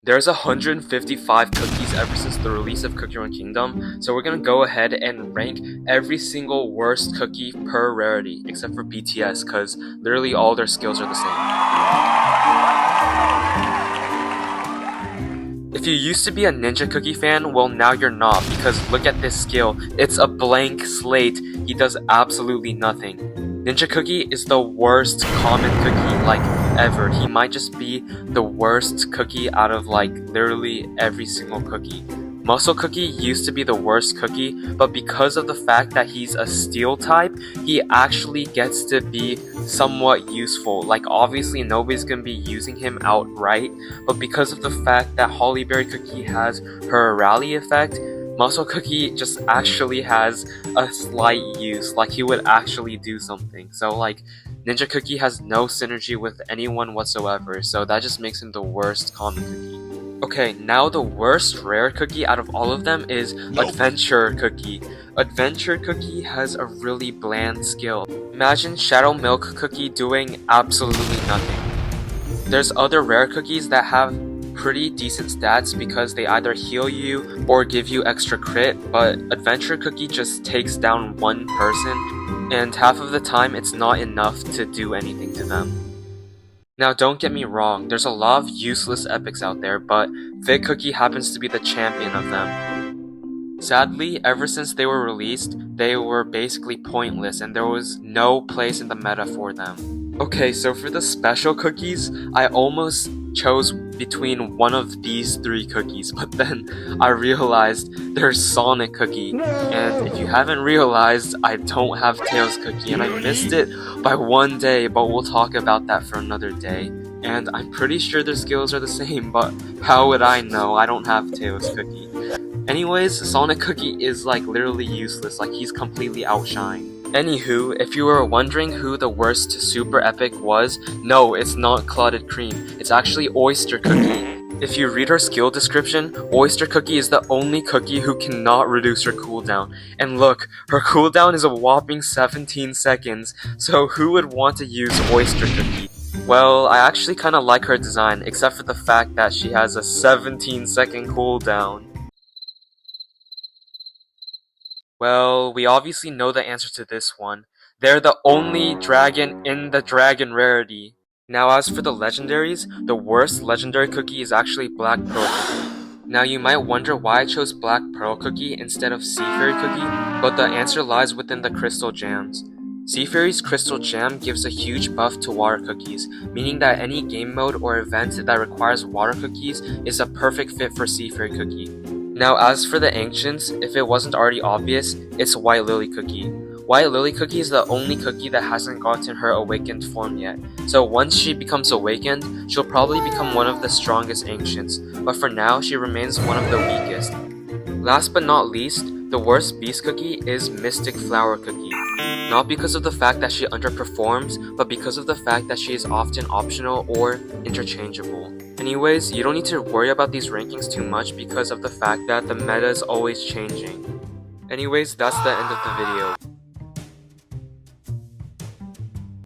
There's 155 cookies ever since the release of Cookie Run Kingdom, so we're gonna go ahead and rank every single worst cookie per rarity, except for BTS, cause literally all their skills are the same. If you used to be a Ninja Cookie fan, well now you're not, because look at this skill. It's a blank slate. He does absolutely nothing. Ninja Cookie is the worst common cookie like ever. He might just be the worst cookie out of like literally every single cookie. Muscle Cookie used to be the worst cookie, but because of the fact that he's a steel type, he actually gets to be somewhat useful. Like obviously nobody's gonna be using him outright, but because of the fact that Hollyberry Cookie has her rally effect, Muscle Cookie just actually has a slight use, like he would actually do something. So like Ninja Cookie has no synergy with anyone whatsoever, so that just makes him the worst common cookie. Okay, now the worst rare cookie out of all of them is Adventure Cookie. Adventure Cookie has a really bland skill. Imagine Shadow Milk Cookie doing absolutely nothing. There's other rare cookies that have pretty decent stats because they either heal you or give you extra crit, but Adventure Cookie just takes down one person, and half of the time it's not enough to do anything to them. Now don't get me wrong, there's a lot of useless epics out there, but Fig Cookie happens to be the champion of them. Sadly, ever since they were released, they were basically pointless and there was no place in the meta for them. Okay, so for the special cookies, I almost chose between one of these three cookies, but then I realized there's Sonic Cookie, and if you haven't realized, I don't have Tails Cookie, and I missed it by one day, but we'll talk about that for another day. And I'm pretty sure their skills are the same, but how would I know? I don't have Tails Cookie. Anyways, Sonic Cookie is like literally useless, like he's completely outshined. Anywho, if you were wondering who the worst super epic was, no, it's not Clotted Cream, it's actually Oyster Cookie. If you read her skill description, Oyster Cookie is the only cookie who cannot reduce her cooldown. And look, her cooldown is a whopping 17 seconds, so who would want to use Oyster Cookie? Well, I actually kinda like her design, except for the fact that she has a 17-second cooldown. Well, we obviously know the answer to this one. They're the only dragon in the dragon rarity. Now as for the legendaries, the worst legendary cookie is actually Black Pearl Cookie. Now you might wonder why I chose Black Pearl Cookie instead of Sea Fairy Cookie, but the answer lies within the Crystal Gems. Sea Fairy's Crystal Gem gives a huge buff to water cookies, meaning that any game mode or event that requires water cookies is a perfect fit for Sea Fairy Cookie. Now as for the Ancients, if it wasn't already obvious, it's White Lily Cookie. White Lily Cookie is the only cookie that hasn't gotten her awakened form yet, so once she becomes awakened, she'll probably become one of the strongest Ancients, but for now she remains one of the weakest. Last but not least, the worst Beast Cookie is Mystic Flower Cookie. Not because of the fact that she underperforms, but because of the fact that she is often optional or interchangeable. Anyways, you don't need to worry about these rankings too much because of the fact that the meta is always changing. Anyways, that's the end of the video.